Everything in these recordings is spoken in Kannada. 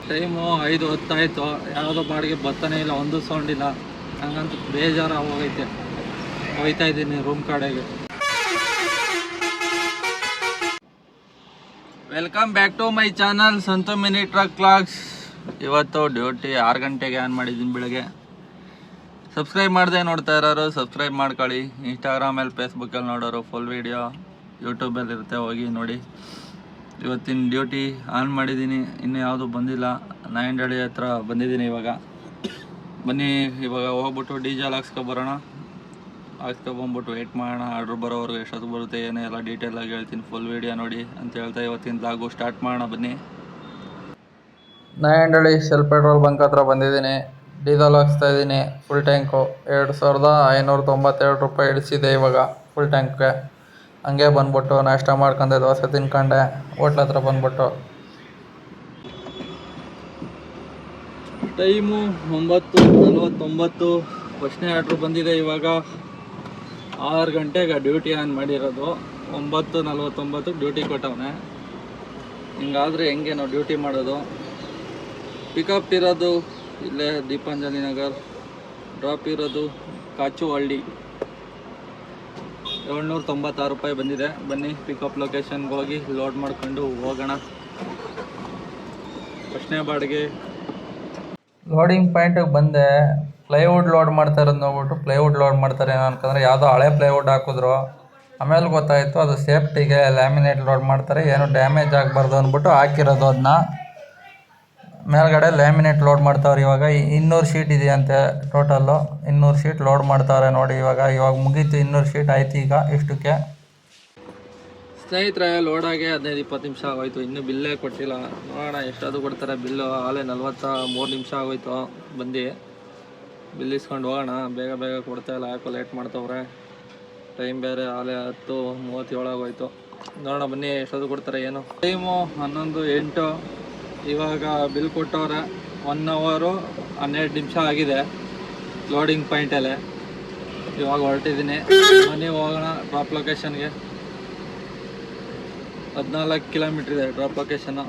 ಟೈಮು 5:10 ಯಾವುದೋ ಬಾಡಿಗೆ ಬರ್ತಾನೆ ಇಲ್ಲ, ಒಂದು ಸೌಂಡ್ ಇಲ್ಲ. ಹಂಗಂತ ಬೇಜಾರು ಹೋಗೈತೆ. ಹೋಗ್ತಾ ಇದ್ದೀನಿ ರೂಮ್ ಕಡೆಗೆ. Welcome back to my channel Santhu mini truck vlogs. ಇವತ್ತು ಡ್ಯೂಟಿ 6 ಗಂಟೆಗೆ ಆನ್ ಮಾಡಿದ್ದೀನಿ ಬೆಳಗ್ಗೆ. ಸಬ್ಸ್ಕ್ರೈಬ್ ಮಾಡದೆ ನೋಡ್ತಾ ಇರೋರು ಸಬ್ಸ್ಕ್ರೈಬ್ ಮಾಡ್ಕೊಳ್ಳಿ. ಇನ್ಸ್ಟಾಗ್ರಾಮಲ್ಲಿ ಫೇಸ್ಬುಕ್ಕಲ್ಲಿ ನೋಡೋರು ಫುಲ್ ವೀಡಿಯೋ ಯೂಟ್ಯೂಬಲ್ಲಿ ಇರುತ್ತೆ, ಹೋಗಿ ನೋಡಿ. ಇವತ್ತಿನ ಡ್ಯೂಟಿ ಆನ್ ಮಾಡಿದ್ದೀನಿ, ಇನ್ನೂ ಯಾವುದು ಬಂದಿಲ್ಲ. ನಾಯಂಡಹಳ್ಳಿ ಹತ್ರ ಬಂದಿದ್ದೀನಿ ಇವಾಗ. ಬನ್ನಿ ಇವಾಗ ಹೋಗ್ಬಿಟ್ಟು ಡೀಸೆಲ್ ಹಾಕ್ಸ್ಕೊಬರೋಣ. ಹಾಕ್ಸ್ಕೊಬಂದ್ಬಿಟ್ಟು ವೆಯ್ಟ್ ಮಾಡೋಣ. ಆರ್ಡ್ರ್ ಬರೋವರೆಗೂ ಎಷ್ಟೊತ್ತು ಬರುತ್ತೆ ಏನೋ ಎಲ್ಲ ಡೀಟೇಲಾಗಿ ಹೇಳ್ತೀನಿ, ಫುಲ್ ವೀಡಿಯೋ ನೋಡಿ ಅಂತ ಹೇಳ್ತಾ ಇವತ್ತಿನ ಬ್ಲಾಗು ಸ್ಟಾರ್ಟ್ ಮಾಡೋಣ ಬನ್ನಿ. ನಾಯಂಡಹಳ್ಳಿ ಶೆಲ್ ಪೆಟ್ರೋಲ್ ಬಂಕ್ ಹತ್ರ ಬಂದಿದ್ದೀನಿ. ಡೀಸೆಲ್ ಹಾಕ್ಸ್ತಾ ಇದ್ದೀನಿ. ಫುಲ್ ಟ್ಯಾಂಕು 2592 ರೂಪಾಯಿ ಇಳಿಸಿದೆ ಇವಾಗ ಫುಲ್ ಟ್ಯಾಂಕ್ಗೆ. ಹಂಗೆ ಬಂದ್ಬಿಟ್ಟು ನಾಷ್ಟ ಮಾಡ್ಕೊಂಡೆ, ದೋಸೆ ತಿನ್ಕೊಂಡೆ ಹೋಟ್ಲ ಹತ್ರ ಬಂದ್ಬಿಟ್ಟು. ಟೈಮು 9:49. ಫಸ್ಟ್ನೇ ಆರ್ಡ್ರು ಬಂದಿದೆ ಇವಾಗ. 6 ಗಂಟೆಗೆ ಡ್ಯೂಟಿ ಆನ್ ಮಾಡಿರೋದು. 9:49 ಡ್ಯೂಟಿ ಕೊಟ್ಟವನೆ. ಹಿಂಗಾದರೆ ಹೆಂಗೆ ನಾವು ಡ್ಯೂಟಿ ಮಾಡೋದು? ಪಿಕಪ್ ಇರೋದು ಇಲ್ಲೇ ದೀಪಾಂಜಲಿ ನಗರ್, ಡ್ರಾಪ್ ಇರೋದು ಕಾಚುಹಳ್ಳಿ. 796 ರೂಪಾಯಿ ಬಂದಿದೆ. ಬನ್ನಿ ಪಿಕಪ್ ಲೊಕೇಶನ್ಗೆ ಹೋಗಿ ಲೋಡ್ ಮಾಡ್ಕೊಂಡು ಹೋಗೋಣ. ಫಸ್ಟ್ನೇ ಬಾಡಿಗೆ ಲೋಡಿಂಗ್ ಪಾಯಿಂಟಿಗೆ ಬಂದೆ. ಪ್ಲೈವುಡ್ ಲೋಡ್ ಮಾಡ್ತಾ ಇರೋದು ನೋಡ್ಬಿಟ್ಟು ಪ್ಲೈವುಡ್ ಲೋಡ್ ಮಾಡ್ತಾರೆ ಏನೋ ಅನ್ಕೊಂಡ್ರೆ ಯಾವುದೋ ಹಳೆ ಪ್ಲೈವುಡ್ ಹಾಕಿದ್ರು. ಆಮೇಲೆ ಗೊತ್ತಾಯಿತು ಅದು ಸೇಫ್ಟಿಗೆ ಲ್ಯಾಮಿನೇಟ್ ಲೋಡ್ ಮಾಡ್ತಾರೆ, ಏನೋ ಡ್ಯಾಮೇಜ್ ಆಗಬಾರ್ದು ಅಂದ್ಬಿಟ್ಟು ಹಾಕಿರೋದು. ಅದನ್ನ ಮೇಲ್ಗಡೆ ಲ್ಯಾಮಿನೇಟ್ ಲೋಡ್ ಮಾಡ್ತಾವ್ರೆ. ಇವಾಗ 200 ಶೀಟ್ ಇದೆಯಂತೆ ಟೋಟಲ್ಲು. 200 ಶೀಟ್ ಲೋಡ್ ಮಾಡ್ತಾವ್ರೆ ನೋಡಿ. ಇವಾಗ ಮುಗೀತು, 200 ಶೀಟ್ ಆಯ್ತು ಈಗ ಇಷ್ಟಕ್ಕೆ. ಸ್ನೇಹಿತರೆ, ಲೋಡಾಗೆ 15-20 ನಿಮಿಷ ಆಗೋಯ್ತು, ಇನ್ನೂ ಬಿಲ್ಲೇ ಕೊಟ್ಟಿಲ್ಲ. ನೋಡೋಣ ಎಷ್ಟಾದರೂ ಕೊಡ್ತಾರೆ ಬಿಲ್ಲು. ಆಲೇ 43 ನಿಮಿಷ ಆಗೋಯ್ತು ಬಂದು. ಬಿಲ್ ಇಸ್ಕೊಂಡು ಹೋಗೋಣ. ಬೇಗ ಬೇಗ ಕೊಡ್ತಾಯಿಲ್ಲ, ಯಾಕೋ ಲೇಟ್ ಮಾಡ್ತವ್ರೆ. ಟೈಮ್ ಬೇರೆ ಆಲೇ 10:37 ಆಗೋಯ್ತು. ನೋಡೋಣ ಬನ್ನಿ ಎಷ್ಟಾದರೂ ಕೊಡ್ತಾರೆ ಏನು. ಟೈಮು 11:08. ಇವಾಗ ಬಿಲ್ ಕೊಟ್ಟವ್ರೆ. 1 ಅವರ್ 12 ನಿಮಿಷ ಆಗಿದೆ ಲೋಡಿಂಗ್ ಪಾಯಿಂಟಲ್ಲೇ. ಇವಾಗ ಹೊರಟಿದ್ದೀನಿ. ಬನ್ನಿ ಹೋಗೋಣ ಡ್ರಾಪ್ ಲೊಕೇಶನ್ಗೆ. 14 ಕಿಲೋಮೀಟ್ರ್ ಇದೆ ಡ್ರಾಪ್ ಲೊಕೇಶನ್ನು.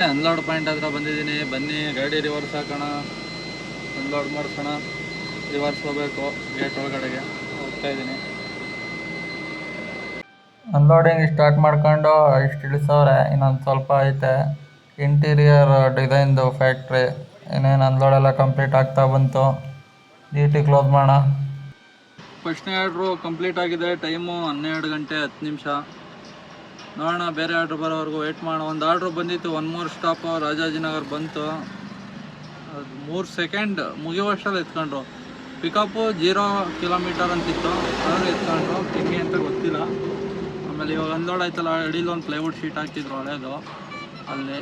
ಅನ್ಲೋಡ್ ಪಾಯಿಂಟ್ ಹತ್ರ ಬಂದಿದ್ದೀನಿ. ಬನ್ನಿ ಗಾಡಿ ರಿವರ್ಸ್ ಹಾಕೋಣ, ಅನ್ಲೋಡ್ ಮಾಡ್ಸೋಣ. ರಿವರ್ಸ್ ಹೋಗಬೇಕು ಗೇಟ್ ಒಳಗಡೆಗೆ. ಹೋಗ್ತಾ ಇದ್ದೀನಿ. ಅನ್ಲೋಡಿಂಗ್ ಸ್ಟಾರ್ಟ್ ಮಾಡ್ಕೊಂಡು ಇಷ್ಟು ಇಳಿಸವ್ರೆ, ಇನ್ನೊಂದು ಸ್ವಲ್ಪ ಐತೆ. ಇಂಟೀರಿಯರ್ ಡಿಸೈನ್ದು ಫ್ಯಾಕ್ಟ್ರಿ. ಇನ್ನೇನು ಅನ್ಲೋಡೆಲ್ಲ ಕಂಪ್ಲೀಟ್ ಆಗ್ತಾ ಬಂತು. ಡ್ಯೂಟಿ ಕ್ಲೋಸ್ ಮಾಡೋಣ. ಫಸ್ಟ್ನೇ ಆರ್ಡ್ರು ಕಂಪ್ಲೀಟ್ ಆಗಿದೆ. ಟೈಮು 12 ಗಂಟೆ 10 ನಿಮಿಷ. ನೋಡೋಣ ಬೇರೆ ಆರ್ಡ್ರ್ ಬರೋವರೆಗೂ ವೆಯ್ಟ್ ಮಾಡೋಣ. ಒಂದು ಆರ್ಡ್ರು ಬಂದಿತ್ತು, 1 ಮೋರ್ ಸ್ಟಾಪು ರಾಜಾಜಿನಗರ್ ಬಂತು. ಅದು 3 ಸೆಕೆಂಡ್ ಮುಗಿಯುವಷ್ಟರಲ್ಲಿ ಎತ್ಕೊಂಡ್ರು. ಪಿಕಪ್ಪು 0 ಕಿಲೋಮೀಟರ್ ಅಂತಿತ್ತು, ಆದರೂ ಎತ್ಕೊಂಡ್ರು. ಹೆಂಗೆ ಅಂತ ಗೊತ್ತಿಲ್ಲ. ಆಮೇಲೆ ಇವಾಗ ಅನ್ಲೋಡ್ ಆಯ್ತಲ್ಲ, ಅಡಿಲಿ ಒಂದು ಪ್ಲೈವುಡ್ ಶೀಟ್ ಹಾಕಿದ್ರು ಹಳೇದು. ಅಲ್ಲಿ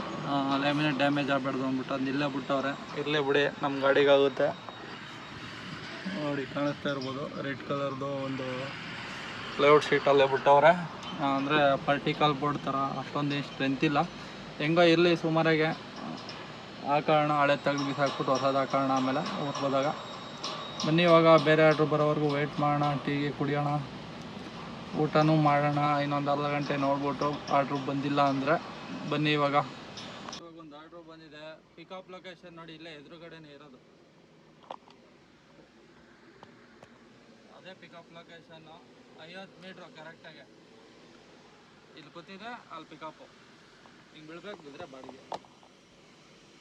ಲ್ಯಾಮಿನೇಟ್ ಡ್ಯಾಮೇಜ್ ಆಗಬಾರ್ದು ಅಂದ್ಬಿಟ್ಟು ಅದನ್ನ ಇಲ್ಲೇ ಬಿಟ್ಟವ್ರೆ. ಇರಲೇ ಬಿಡಿ, ನಮ್ಮ ಗಾಡಿಗಾಗುತ್ತೆ. ನೋಡಿ ಕಾಣಿಸ್ತಾ ಇರ್ಬೋದು, ರೆಡ್ ಕಲರ್ದು ಒಂದು ಪ್ಲೈವುಡ್ ಶೀಟ್ ಅಲ್ಲೇ ಬಿಟ್ಟವ್ರೆ. ಅಂದರೆ ಪರ್ಟಿಕಲ್ ಬೋರ್ಡ್ ಥರ ಅಷ್ಟೊಂದು ಸ್ಟ್ರೆಂತ್ ಇಲ್ಲ. ಹೆಂಗೋ ಇರಲಿ ಸುಮಾರಾಗೆ. ಆ ಕಾರಣ ಹಳೆ ತೆಗೆದು ಬಿಸಾಕ್ಬಿಟ್ಟು ಹೊಸದು ಹಾಕೋಣ ಆಮೇಲೆ ಹೋದಾಗ. ಬನ್ನಿ ಇವಾಗ ಬೇರೆ ಆರ್ಡ್ರ್ ಬರೋವರೆಗೂ ವೆಯ್ಟ್ ಮಾಡೋಣ. ಟೀಗೆ ಕುಡಿಯೋಣ, ಊಟನೂ ಮಾಡೋಣ. ಇನ್ನೊಂದು ಅರ್ಧ ಗಂಟೆ ನೋಡ್ಬಿಟ್ಟು ಆರ್ಡ್ರು ಬಂದಿಲ್ಲ ಅಂದರೆ ಬನ್ನಿ. ಇವಾಗ ಒಂದು ಆರ್ಡ್ರು ಬಂದಿದೆ. ಪಿಕಪ್ ಲೊಕೇಶನ್ ನೋಡಿ, ಇಲ್ಲೇ ಎದುರುಗಡೆನೇ ಇರೋದು. ಅದೇ ಪಿಕಪ್ ಲೊಕೇಶನ್ನು. 50 ಮೀಟ್ರು ಕರೆಕ್ಟಾಗೆ ಇಲ್ಲಿ ಕೂತಿದ್ರೆ ಅಲ್ಲಿ ಪಿಕಪ್ಪು. ಹಿಂಗೆ ಬೀಳ್ಬೇಕು, ಬಿದ್ದರೆ ಬಾಡಿಗೆ.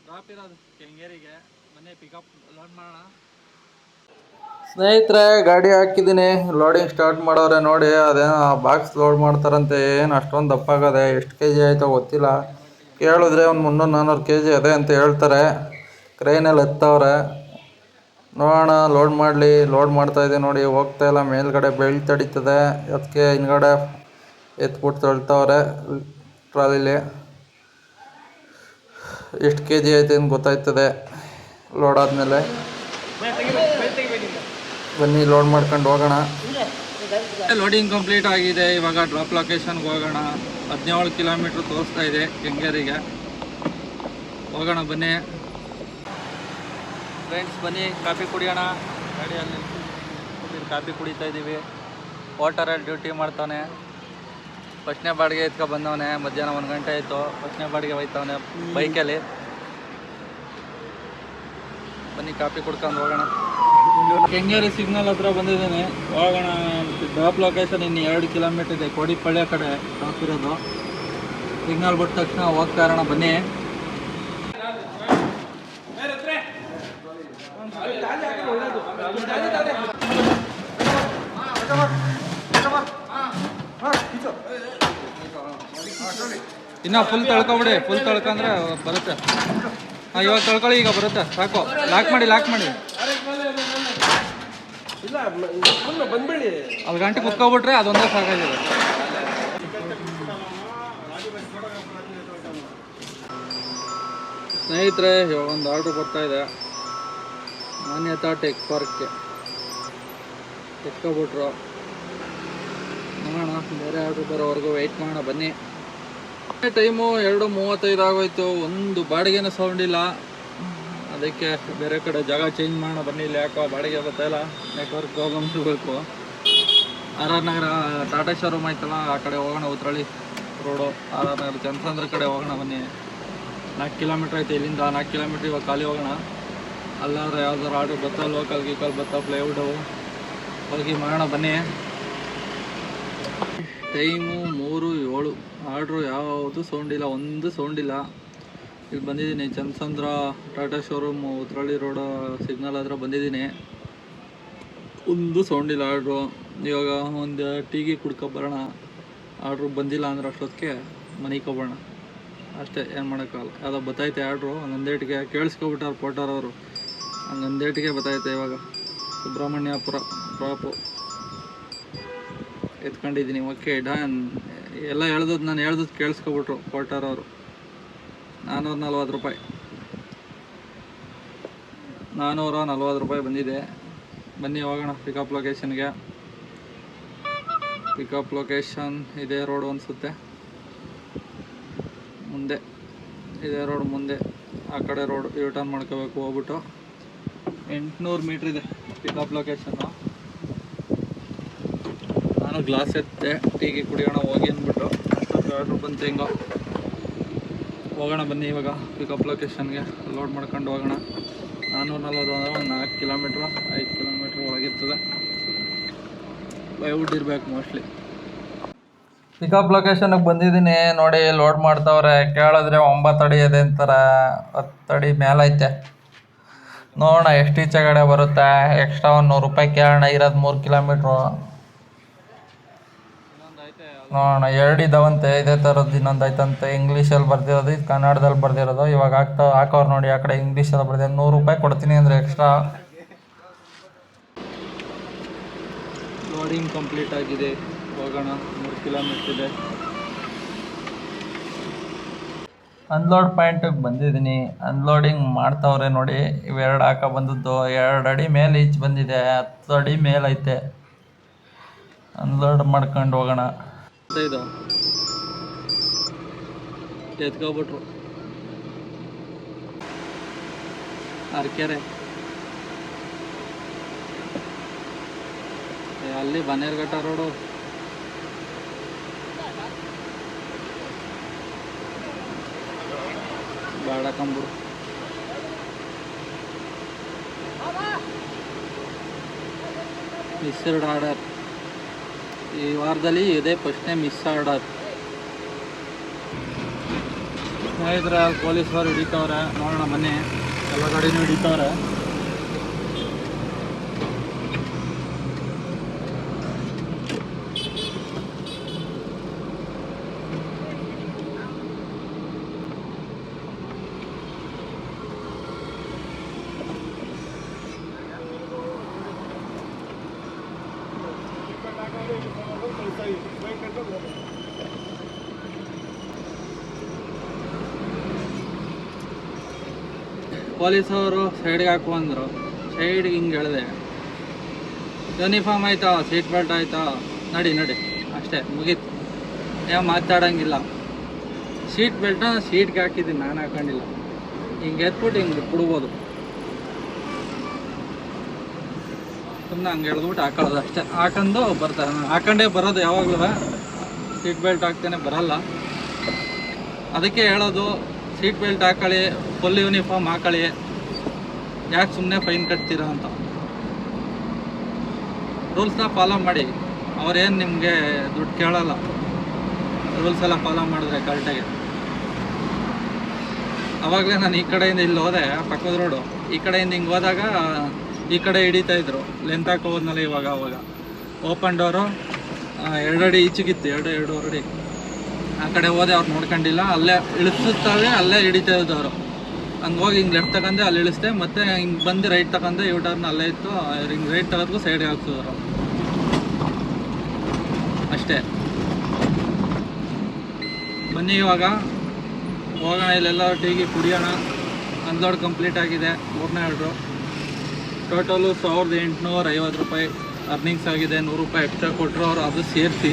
ಡ್ರಾಪ್ ಇರೋದು ಕೆಂಗೇರಿಗೆ. ಬನ್ನಿ ಪಿಕಪ್ ಲೋಡ್ ಮಾಡೋಣ. ಸ್ನೇಹಿತರೆ, ಗಾಡಿ ಹಾಕಿದ್ದೀನಿ. ಲೋಡಿಂಗ್ ಸ್ಟಾರ್ಟ್ ಮಾಡೋರೆ ನೋಡಿ. ಅದೇನೋ ಬಾಕ್ಸ್ ಲೋಡ್ ಮಾಡ್ತಾರಂತೆ. ಏನು ಅಷ್ಟೊಂದು ದಪ್ಪಾಗದೆ, ಎಷ್ಟು ಕೆ ಜಿ ಆಯಿತೋ ಗೊತ್ತಿಲ್ಲ. ಕೇಳಿದ್ರೆ ಒಂದು 300-400 ಕೆ ಜಿ ಅದೇ ಅಂತ ಹೇಳ್ತಾರೆ. ಕ್ರೈನಲ್ಲಿ ಎತ್ತವ್ರೆ. ನೋಡೋಣ ಲೋಡ್ ಮಾಡಲಿ. ಲೋಡ್ ಮಾಡ್ತಾಯಿದೆ ನೋಡಿ, ಹೋಗ್ತಾಯಿಲ್ಲ. ಮೇಲ್ಗಡೆ ಬೆಲ್ಟ್ ತಡೀತದೆ, ಅದಕ್ಕೆ ಹಿಂದ್ಗಡೆ ಎತ್ಬಿಟ್ಟು ತಳ್ತವ್ರೆ ಟ್ರಾಲಿಲಿ. ಎಷ್ಟು ಕೆ ಜಿ ಐತೆ ಅಂತ ಗೊತ್ತಾಯ್ತದೆ ಲೋಡ್ ಆದಮೇಲೆ. ಬನ್ನಿ ಲೋಡ್ ಮಾಡ್ಕೊಂಡು ಹೋಗೋಣ. ಲೋಡಿಂಗ್ ಕಂಪ್ಲೀಟ್ ಆಗಿದೆ. ಇವಾಗ ಡ್ರಾಪ್ ಲೊಕೇಶನ್ಗೆ ಹೋಗೋಣ. 17 ಕಿಲೋಮೀಟ್ರ್ ತೋರಿಸ್ತಾ ಇದೆ ಕೆಂಗೇರಿಗೆ. ಹೋಗೋಣ ಬನ್ನಿ ಫ್ರೆಂಡ್ಸ್. ಬನ್ನಿ ಕಾಫಿ ಕುಡಿಯೋಣ. ಗಾಡಿಯಲ್ಲಿ ಕಾಫಿ ಕುಡಿತಾ ಇದ್ದೀವಿ. ವಾಟರಲ್ಲಿ ಡ್ಯೂಟಿ ಮಾಡ್ತಾನೆ. ಫಸ್ಟ್ನೇ ಬಾಡಿಗೆ ಎತ್ಕೊ ಬಂದವನೆ. ಮಧ್ಯಾಹ್ನ 1 ಗಂಟೆ ಆಯಿತು. ಫಸ್ಟ್ನೇ ಬಾಡಿಗೆ ಹೋಯ್ತವನೆ ಬೈಕಲ್ಲಿ. ಬನ್ನಿ ಕಾಫಿ ಕುಡ್ಕೊಂಡು ಹೋಗೋಣ. ಕೆಂಗೇರಿ ಸಿಗ್ನಲ್ ಹತ್ರ ಬಂದಿದ್ದೀನಿ. ಹೋಗೋಣ. ಡ್ರಾಪ್ ಲೊಕೇಶನ್ ಇನ್ನು 2 ಕಿಲೋಮೀಟರ್ ಇದೆ. ಕೋಡಿಪಳ್ಳಿ ಕಡೆ ಡ್ರಾಪ್ ಇರೋದು. ಸಿಗ್ನಲ್ ಬಿಟ್ಟ ತಕ್ಷಣ ಹೋಗ್ತಾ ಇರೋಣ. ಬನ್ನಿ. ಇನ್ನು ಫುಲ್ ತಳ್ಕೊಬಿಡಿ. ಫುಲ್ ತಳ್ಕೊಂಡ್ರೆ ಬರುತ್ತೆ. ಇವಾಗ ತಳ್ಕೊಳ್ಳಿ. ಈಗ ಬರುತ್ತೆ. ಸಾಕು. ಲಾಕ್ ಮಾಡಿ ಅಲ್ಲಿ ಗಂಟೆ ಕುತ್ಕೊಬಿಟ್ರೆ ಅದೊಂದೇ ಸಾಕಾಗಿದೆ. ಸ್ನೇಹಿತರೆ, ಇವಾಗ ಒಂದು ಆರ್ಡ್ರ್ ಬರ್ತಾಯಿದೆ. ಮಾನ್ಯತಾ ಟೆಕ್ ಪಾರ್ಕ್ಗೆ ಎತ್ಕೊಬಿಟ್ರು. ನೋಡೋಣ, ಬೇರೆ ಆರ್ಡ್ರ್ ಬರೋವರೆಗೂ ವೆಯ್ಟ್ ಮಾಡೋಣ. ಬನ್ನಿ. ಟೈಮು 2:35 ಆಗೋಯ್ತು. ಒಂದು ಬಾಡಿಗೆನೂ ಸೌಂಡ್ ಇಲ್ಲ. ಅದಕ್ಕೆ ಬೇರೆ ಕಡೆ ಜಾಗ ಚೇಂಜ್ ಮಾಡೋಣ. ಬನ್ನಿ. ಇಲ್ಲಿ ಯಾಕೋ ಬಾಡಿಗೆ ಬರ್ತಾಯಿಲ್ಲ. ನೆಟ್ವರ್ಕ್ ಪ್ರಾಬ್ಲಮ್ ಇರಬೇಕು. ಆರ್ ಆರ್ ನಗರ ಟಾಟಾ ಶೋರೂಮ್ ಆಯ್ತಲ್ಲ, ಆ ಕಡೆ ಹೋಗೋಣ. ಉತ್ರಳ್ಳಿ ರೋಡು ಆರ್ ಆರ್ ನಗರ ಜನಸಂದ್ರ ಕಡೆ ಹೋಗೋಣ. ಬನ್ನಿ. 4 ಕಿಲೋಮೀಟ್ರ್ ಐತೆ ಇಲ್ಲಿಂದ. 4 ಕಿಲೋಮೀಟ್ರ್ ಇವಾಗ ಖಾಲಿ ಹೋಗೋಣ. ಅಲ್ಲಾದ್ರೆ ಯಾವ್ದಾರು ಆರ್ಡ್ರ್ ಬರ್ತಾ ಲೋಕಲ್ ಗೀಕಲ್ ಬರ್ತಾ ಪ್ಲೈವುಡ್ಡು ಹೋಗಿ ಮಾಡೋಣ. ಬನ್ನಿ. ಟೈಮು 3:07. ಆರ್ಡ್ರು ಯಾವುದು ಸೌಂಡ್ ಇಲ್ಲ. ಒಂದು ಸೌಂಡ್ ಇಲ್ಲ. ಇಲ್ಲಿ ಬಂದಿದ್ದೀನಿ. Janasandra Tata showroom Uttarahalli road signal ಹತ್ರ ಬಂದಿದ್ದೀನಿ. ಒಂದು ಸೌಂಡ್ ಇಲ್ಲ ಆರ್ಡ್ರು. ಇವಾಗ ಒಂದು ಟೀಗೆ ಕುಡ್ಕೊಬರೋಣ. ಆರ್ಡ್ರು ಬಂದಿಲ್ಲ ಅಂದ್ರೆ ಅಷ್ಟೊತ್ತಿಗೆ ಮನೆಗೆ ಹೋಗೋಣ. ಅಷ್ಟೇ, ಏನು ಮಾಡೋಕ್ಕಾಗಲ್ಲ. ಯಾವುದೋ ಬತ್ತೈತೆ ಆರ್ಡ್ರು. ಹಂಗಂದೇಟಿಗೆ ಕೇಳಿಸ್ಕೊಬಿಟ್ಟಾರೆ ಕೊಟ್ಟಾರವರು. ಹಂಗಂದೇಟಿಗೆ ಬತ್ತೈತೆ. ಇವಾಗ ಸುಬ್ರಹ್ಮಣ್ಯಪುರ ಡ್ರಾಪು ಎತ್ಕೊಂಡಿದ್ದೀನಿ. Okay done. ಎಲ್ಲ ನಾನು ಹೇಳ್ದದ್ದು ಕೇಳಿಸ್ಕೊಬಿಟ್ರು ಕೊಟ್ಟಾರವರು. 440 ರೂಪಾಯಿ. 440 ರೂಪಾಯಿ ಬಂದಿದೆ. ಬನ್ನಿ ಹೋಗೋಣ ಪಿಕಪ್ ಲೊಕೇಶನ್ಗೆ. ಪಿಕಪ್ ಲೊಕೇಶನ್ ಇದೇ ರೋಡು ಅನಿಸುತ್ತೆ. ಮುಂದೆ ಇದೇ ರೋಡ್. ಮುಂದೆ ಆ ಕಡೆ ರೋಡ್ ಯೂ ಟರ್ನ್ ಮಾಡ್ಕೋಬೇಕು. ಹೋಗ್ಬಿಟ್ಟು 800 ಮೀಟ್ರ್ ಇದೆ ಪಿಕಪ್ ಲೊಕೇಶನ್ನು. ನಾನು ಗ್ಲಾಸ್ ಎತ್ತೆ ಟೀಗೆ ಕುಡಿಯೋಣ ಹೋಗಿ ಅಂದ್ಬಿಟ್ಟು ಅಷ್ಟೊಂದು ಆರ್ಡ್ರ್ ಬಂತು. ಹೆಂಗೋ ಹೋಗೋಣ. ಬನ್ನಿ ಇವಾಗ ಪಿಕಪ್ ಲೊಕೇಶನ್ಗೆ ಲೋಡ್ ಮಾಡ್ಕೊಂಡು ಹೋಗೋಣ. 440 ಅಂದರೆ ಒಂದು 4 ಕಿಲೋಮೀಟ್ರು 5 ಕಿಲೋಮೀಟ್ರ್ ಒಳಗಿರ್ತದೆ. ಪ್ಲೈವುಡ್ ಇರಬೇಕು ಮೋಸ್ಟ್ಲಿ. ಪಿಕಪ್ ಲೊಕೇಶನ್ಗೆ ಬಂದಿದ್ದೀನಿ. ನೋಡಿ ಲೋಡ್ ಮಾಡ್ತಾವ್ರೆ. ಕೇಳಿದ್ರೆ 9 ಅಡಿ ಇದೆ ಅಂತಾರೆ. 10 ಅಡಿ ಮೇಲೈತೆ. ನೋಡೋಣ ಎಷ್ಟು ಈಚೆಗಡೆ ಬರುತ್ತೆ. ಎಕ್ಸ್ಟ್ರಾ ಒಂದು 100 ರೂಪಾಯಿ ಕೇಳೋಣ. ಇರೋದು 3 ಕಿಲೋಮೀಟ್ರು. ನೋಡೋಣ. 2 ಇದಾವಂತೆ. ಇದೇ ಥರದ್ದು ಇನ್ನೊಂದು ಐತಂತೆ. ಇಂಗ್ಲೀಷಲ್ಲಿ ಬರ್ದಿರೋದು, ಇದು ಕನ್ನಡದಲ್ಲಿ ಬರ್ದಿರೋದು. ಇವಾಗ ಹಾಕೋರು ನೋಡಿ. ಆ ಕಡೆ ಇಂಗ್ಲೀಷಲ್ಲಿ ಬರ್ದಿರೋದು. 100 ರೂಪಾಯಿ ಕೊಡ್ತೀನಿ ಅಂದರೆ ಎಕ್ಸ್ಟ್ರಾ. ಲೋಡಿಂಗ್ ಕಂಪ್ಲೀಟ್ ಆಗಿದೆ. ಹೋಗೋಣ. 3 ಕಿಲೋಮೀಟ್ರ್ ಇದೆ. ಅನ್ಲೋಡ್ ಪಾಯಿಂಟಿಗೆ ಬಂದಿದ್ದೀನಿ. ಅನ್ಲೋಡಿಂಗ್ ಮಾಡ್ತಾವ್ರೆ ನೋಡಿ. ಇವೆರಡು ಹಾಕೋ ಬಂದದ್ದು 2 ಅಡಿ ಮೇಲೆ ಈಚೆ ಬಂದಿದೆ. 10 ಅಡಿ ಮೇಲೈತೆ. ಅನ್ಲೋಡ್ ಮಾಡ್ಕೊಂಡು ಹೋಗೋಣ. ಇದು ಎತ್ಕೊಬಿಟ್ರು ಅರ್ಕೆರೆ. ಅಲ್ಲಿ ಬನ್ನೇರ್ಘಟ್ಟ ರೋಡು. ಬಾಡಕಂಬುಡು. Missed order. ಈ ವಾರದಲ್ಲಿ ಇದೇ ಫಸ್ಟ್ನೇ ಮಿಸ್ ಆರ್ಡರ್. ಸ್ನೇಹಿತರೆ, ಪೊಲೀಸರು ಹಿಡಿತವ್ರೆ. ನೋಡೋಣ ಬನ್ನಿ. ಎಲ್ಲ ಗಾಡಿನೂ ಹಿಡಿತವ್ರೆ. ಪೊಲೀಸವರು ಸೈಡ್ಗೆ ಹಾಕು ಅಂದರು. ಸೈಡ್ಗೆ ಹಿಂಗೆ ಹೇಳಿದೆ. ಯೂನಿಫಾರ್ಮ್ ಆಯ್ತಾ, ಸೀಟ್ ಬೆಲ್ಟ್ ಆಯ್ತಾ, ನಡಿ ಅಷ್ಟೇ, ಮುಗೀತು. ಯಾವ ಮಾತಾಡೋಂಗಿಲ್ಲ. ಸೀಟ್ ಬೆಲ್ಟ್ನ ಸೀಟ್ಗೆ ಹಾಕಿದ್ದೀನಿ, ನಾನು ಹಾಕೊಂಡಿಲ್ಲ. ಹಿಂಗೆ ಎತ್ಬಿಟ್ಟು ಹಿಂಗೆ ಬಿಡ್ಬೋದು. ಸುಮ್ಮನೆ ಹಂಗೆ ಎಳೆದ್ಬಿಟ್ಟು ಹಾಕೊಳ್ಳೋದು ಅಷ್ಟೇ. ಹಾಕೊಂಡು ಬರ್ತಾರೆ. ನಾನು ಹಾಕೊಂಡೇ ಬರೋದು ಯಾವಾಗಲೂ. ಸೀಟ್ ಬೆಲ್ಟ್ ಹಾಕ್ತೇನೆ ಬರಲ್ಲ. ಅದಕ್ಕೆ ಹೇಳೋದು, ಸೀಟ್ ಬೆಲ್ಟ್ ಹಾಕೊಳ್ಳಿ, ಫುಲ್ ಯೂನಿಫಾರ್ಮ್ ಹಾಕೊಳ್ಳಿ, ಯಾಕೆ ಸುಮ್ಮನೆ ಫೈನ್ ಕಟ್ತೀರಾ ಅಂತ. ರೂಲ್ಸ್ನ ಫಾಲೋ ಮಾಡಿ, ಅವ್ರೇನು ನಿಮಗೆ ದುಡ್ಡು ಕೇಳಲ್ಲ. ರೂಲ್ಸ್ ಎಲ್ಲ ಫಾಲೋ ಮಾಡಿದ್ರೆ ಕರೆಕ್ಟಾಗಿ. ಆವಾಗಲೇ ನಾನು ಈ ಕಡೆಯಿಂದ ಇಲ್ಲಿ ಹೋದೆ, ಪಕ್ಕದ ರೋಡು, ಈ ಕಡೆಯಿಂದ ಹಿಂಗೆ ಹೋದಾಗ ಈ ಕಡೆ ಹಿಡಿತಾಯಿದ್ರು. ಲೆಂತ್ ಹಾಕೋ ಹೋದ್ನಲ್ಲ ಇವಾಗ, ಅವಾಗ ಓಪನ್ ಡೋರು 2 ಅಡಿ ಈಚೆಗಿತ್ತು, 2-2.5 ಅಡಿ. ಆ ಕಡೆ ಹೋದೆ, ಅವ್ರು ನೋಡ್ಕೊಂಡಿಲ್ಲ, ಅಲ್ಲೇ ಇಳಿಸುತ್ತಾವೆ, ಅಲ್ಲೇ ಹಿಡಿತಾ ಇದ್ದು ಅವರು. ಹಂಗೆ ಹೋಗಿ ಹಿಂಗೆ ಲೆಫ್ಟ್ ತಗೊಂಡೆ, ಅಲ್ಲಿ ಇಳಿಸ್ದೆ, ಮತ್ತೆ ಹಿಂಗೆ ಬಂದು ರೈಟ್ ತಗೊಂಡೆ, ಯೂ ಟರ್ನ್ ಅಲ್ಲೇ ಇತ್ತು, ಹಿಂಗೆ ರೈಟ್ ತಗೋದ್ಗೂ ಸೈಡ್ಗೆ ಹಾಕ್ಸಿದ್ರು ಅಷ್ಟೇ. ಬನ್ನಿ ಇವಾಗ ಹೋಗೋಣ, ಇಲ್ಲೆಲ್ಲ ಟೀಗೆ ಕುಡಿಯೋಣ. ಅನ್ಲೋಡ್ ಕಂಪ್ಲೀಟ್ ಆಗಿದೆ, 3ನೇ ಆರ್ಡ್ರು. ಟೋಟಲು 1850 ರೂಪಾಯಿ ಅರ್ನಿಂಗ್ಸ್ ಆಗಿದೆ. 100 ರೂಪಾಯಿ ಎಕ್ಸ್ಟ್ರಾ ಕೊಟ್ಟರು ಅವರು, ಅದು ಸೇರಿಸಿ.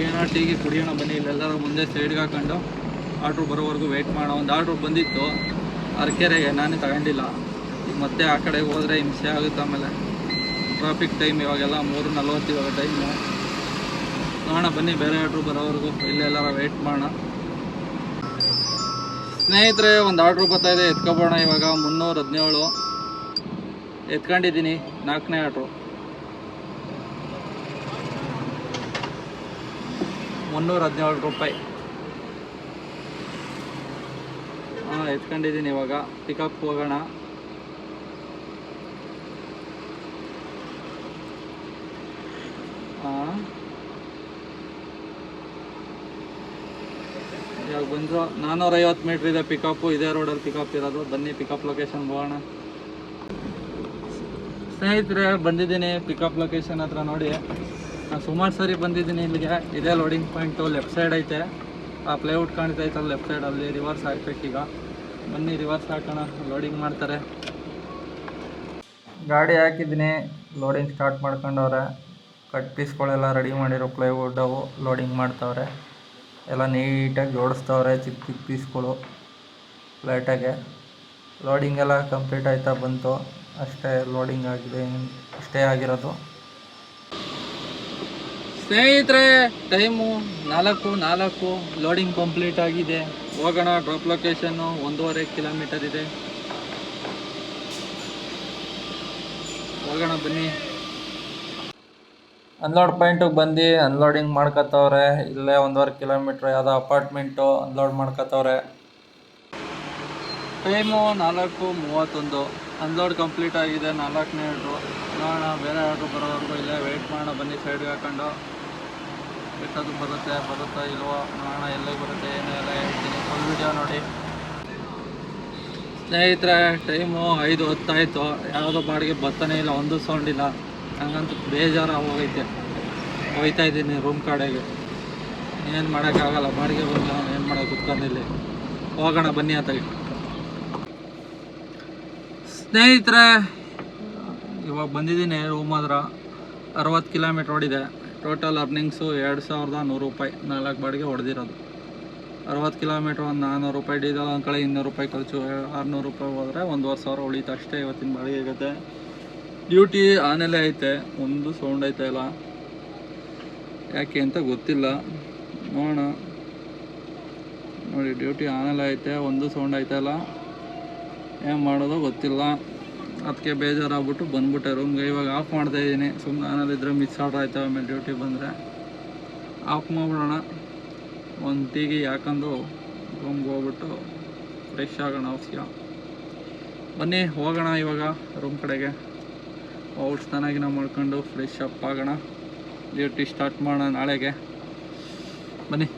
ಏನೋ ಟೀಗೆ ಕುಡಿಯೋಣ ಬನ್ನಿ. ಇಲ್ಲೆಲ್ಲರೂ ಮುಂದೆ ಸೈಡ್ಗೆ ಹಾಕೊಂಡು ಆರ್ಡ್ರು ಬರೋವರೆಗೂ ವೆಯ್ಟ್ ಮಾಡೋಣ. ಒಂದು ಆರ್ಡ್ರು ಬಂದಿತ್ತು ಅರಕೆರೆಗೆ, ನಾನೇ ತಗೊಂಡಿಲ್ಲ. ಈಗ ಮತ್ತೆ ಆ ಕಡೆಗೆ ಹೋದರೆ ಹಿಂಸೆ ಆಗುತ್ತೆ. ಆಮೇಲೆ ಟ್ರಾಫಿಕ್ ಟೈಮ್ ಇವಾಗೆಲ್ಲ 3:40 ಇವಾಗ ಟೈಮು. ನೋಡೋಣ ಬನ್ನಿ, ಬೇರೆ ಆರ್ಡ್ರು ಬರೋವರೆಗೂ ಇಲ್ಲೆಲ್ಲರ ವೆಯ್ಟ್ ಮಾಡೋಣ. ಸ್ನೇಹಿತರೆ, ಒಂದು ಆರ್ಡ್ರು ಬರ್ತಾಯಿದೆ, ಎತ್ಕೊಬೋಣ ಇವಾಗ. 317 ಎತ್ಕೊಂಡಿದ್ದೀನಿ, 4ನೇ ಆರ್ಡ್ರು. 317 ರೂಪಾಯಿ. ಎತ್ಕೊಂಡಿದ್ದೀನಿ ಇವಾಗ. ಪಿಕಪ್ ಹೋಗೋಣ. ಇವಾಗ ಬಂದರು. 450 ಮೀಟ್ರ್ ಇದೆ ಪಿಕಪ್ಪು. ಇದೇ ರೋಡಲ್ಲಿ ಪಿಕಪ್ ಇರೋದು. ಬನ್ನಿ ಪಿಕಪ್ ಲೊಕೇಶನ್ ಹೋಗೋಣ. ಸ್ನೇಹಿತರೆ, ಬಂದಿದ್ದೀನಿ ಪಿಕಪ್ ಲೊಕೇಶನ್ ಹತ್ರ. ನೋಡಿ, ನಾನು ಸುಮಾರು ಸರಿ ಬಂದಿದ್ದೀನಿ ಇಲ್ಲಿಗೆ. ಇದೇ ಲೋಡಿಂಗ್ ಪಾಯಿಂಟು, ಲೆಫ್ಟ್ ಸೈಡ್ ಐತೆ. ಆ ಪ್ಲೇಔಟ್ ಕಾಣ್ತೈತಲ್ಲ ಲೆಫ್ಟ್ ಸೈಡಲ್ಲಿ, ರಿವರ್ಸ್ ಹಾಕ್ಬೇಕೀಗ. ಬನ್ನಿ ರಿವರ್ಸ್ ಹಾಕೋಣ, ಲೋಡಿಂಗ್ ಮಾಡ್ತಾರೆ. ಗಾಡಿ ಹಾಕಿದ್ದೀನಿ, ಲೋಡಿಂಗ್ ಸ್ಟಾರ್ಟ್ ಮಾಡ್ಕೊಂಡವ್ರೆ. ಕಟ್ ಪೀಸ್ಗಳೆಲ್ಲ ರೆಡಿ ಮಾಡಿರೋ ಪ್ಲೈವುಡ್ ಅವು ಲೋಡಿಂಗ್ ಮಾಡ್ತವ್ರೆ. ಎಲ್ಲ ನೀಟಾಗಿ ಜೋಡಿಸ್ತವ್ರೆ, ಚಿಕ್ಕ ಚಿಕ್ಕ ಪೀಸ್ಗಳು ಫ್ಲೈಟಾಗೆ. ಲೋಡಿಂಗ್ ಎಲ್ಲ ಕಂಪ್ಲೀಟ್ ಆಯ್ತಾ ಬಂತು. ಅಷ್ಟೇ ಲೋಡಿಂಗ್ ಆಗಿದೆ, ಅಷ್ಟೇ ಆಗಿರೋದು. ಸ್ನೇಹಿತರೆ, ಟೈಮು 4:04. ಲೋಡಿಂಗ್ ಕಂಪ್ಲೀಟ್ ಆಗಿದೆ. ಹೋಗೋಣ. ಡ್ರಾಪ್ ಲೊಕೇಶನ್ನು 1.5 ಕಿಲೋಮೀಟರ್ ಇದೆ. ಹೋಗೋಣ ಬನ್ನಿ. ಅನ್ಲೋಡ್ ಪಾಯಿಂಟಿಗೆ ಬಂದು ಅನ್ಲೋಡಿಂಗ್ ಮಾಡ್ಕೊತವ್ರೆ. ಇಲ್ಲೇ 1.5 ಕಿಲೋಮೀಟ್ರ್ ಯಾವುದೋ ಅಪಾರ್ಟ್ಮೆಂಟು ಅನ್ಲೋಡ್ ಮಾಡ್ಕೊತವ್ರೆ. ಟೈಮು 4:31. ಅನ್ಲೋಡ್ ಕಂಪ್ಲೀಟ್ ಆಗಿದೆ. 4ನೇ ಆರ್ಡ್ರು. ನೋಡೋಣ, ಬೇರೆ ಆರ್ಡ್ರು ಬರೋವರೆಗೂ ಇಲ್ಲೇ ವೆಯ್ಟ್ ಮಾಡೋಣ. ಬನ್ನಿ ಸೈಡ್ಗೆ ಹಾಕೊಂಡು. ಬೇಕಾದ್ರೂ ಬರುತ್ತಾ ಇಲ್ವೋ ನೋಡೋಣ. ಎಲ್ಲಿಗೆ ಬರುತ್ತೆ ಏನೋ ಎಲ್ಲ ಹೇಳ್ತೀನಿ. ಫುಲ್ ವಿಡಿಯೋ ನೋಡಿ. ಸ್ನೇಹಿತರೆ, ಟೈಮು 5:10 ಆಯಿತು. ಯಾವುದೋ ಬಾಡಿಗೆ ಬರ್ತಾನೆ ಇಲ್ಲ, ಒಂದು ಸೌಂಡ್ ಇಲ್ಲ. ಹಂಗಂತೂ ಬೇಜಾರು ಹೋಗೈತೆ. ಹೋಗ್ತಾ ಇದ್ದೀನಿ ರೂಮ್ ಕಡೆಗೆ. ಏನು ಮಾಡೋಕ್ಕಾಗಲ್ಲ, ಬಾಡಿಗೆ ಬಂದು ಏನು ಮಾಡೋಕೆ ಕುತ್ಕೊಂಡಿಲ್ಲಿ. ಹೋಗೋಣ ಬನ್ನಿ ಆತಾಗಿ. ಸ್ನೇಹಿತರೆ, ಇವಾಗ ಬಂದಿದ್ದೀನಿ ರೂಮ್ ಹತ್ರ. 60 ಕಿಲೋಮೀಟ್ರ್ ಓಡಿದೆ. ಟೋಟಲ್ ಅರ್ನಿಂಗ್ಸು 2100 ರೂಪಾಯಿ. 4 ಬಾಡಿಗೆ ಹೊಡೆದಿರೋದು. 60 ಕಿಲೋಮೀಟ್ರ್ ಒಂದು 400 ರೂಪಾಯಿ ಡೀಸೆಲ್, ಒಂದು ಕಡೆ 200 ರೂಪಾಯಿ ಖರ್ಚು. 600 ರೂಪಾಯಿ ಹೋದರೆ 1,500 ಉಳಿತು ಅಷ್ಟೇ. ಇವತ್ತಿನ ಬಾಡಿಗೆ ಆಗುತ್ತೆ. ಡ್ಯೂಟಿ ಆನೆಲ್ಲೇ ಐತೆ, ಒಂದು ಸೌಂಡ್ ಐತೆ ಇಲ್ಲ, ಯಾಕೆ ಅಂತ ಗೊತ್ತಿಲ್ಲ. ನೋಡೋಣ. ನೋಡಿ, ಡ್ಯೂಟಿ ಆನೆಲ್ಲೇ ಐತೆ, ಒಂದು ಸೌಂಡ್ ಐತೆ ಇಲ್ಲ, ಏನು ಮಾಡೋದು ಗೊತ್ತಿಲ್ಲ. ಅದಕ್ಕೆ ಬೇಜಾರಾಗ್ಬಿಟ್ಟು ಬಂದ್ಬಿಟ್ಟೆ ರೂಮ್ಗೆ. ಇವಾಗ ಆಫ್ ಮಾಡ್ತಾಯಿದ್ದೀನಿ. ಸುಮ್ಮನೆ ಆನಲ್ಲಿದ್ದರೆ ಮಿಸ್ ಆರ್ಡ್ರ್ ಆಯ್ತವೆ. ಆಮೇಲೆ ಡ್ಯೂಟಿ ಬಂದರೆ ಆಫ್ ಮಾಡಿಬಿಡೋಣ. ಒಂದು ಟೀಗೆ ಹಾಕೊಂಡು ರೂಮ್ಗೆ ಹೋಗ್ಬಿಟ್ಟು ಫ್ರೆಶ್ ಆಗೋಣ ಅವಶ್ಯ. ಬನ್ನಿ ಹೋಗೋಣ ಇವಾಗ ರೂಮ್ ಕಡೆಗೆ. ಔಟ್ ಸ್ನಾನ ಮಾಡ್ಕೊಂಡು ಫ್ರೆಶ್ ಅಪ್ ಆಗೋಣ. ಡ್ಯೂಟಿ ಸ್ಟಾರ್ಟ್ ಮಾಡೋಣ ನಾಳೆಗೆ. ಬನ್ನಿ.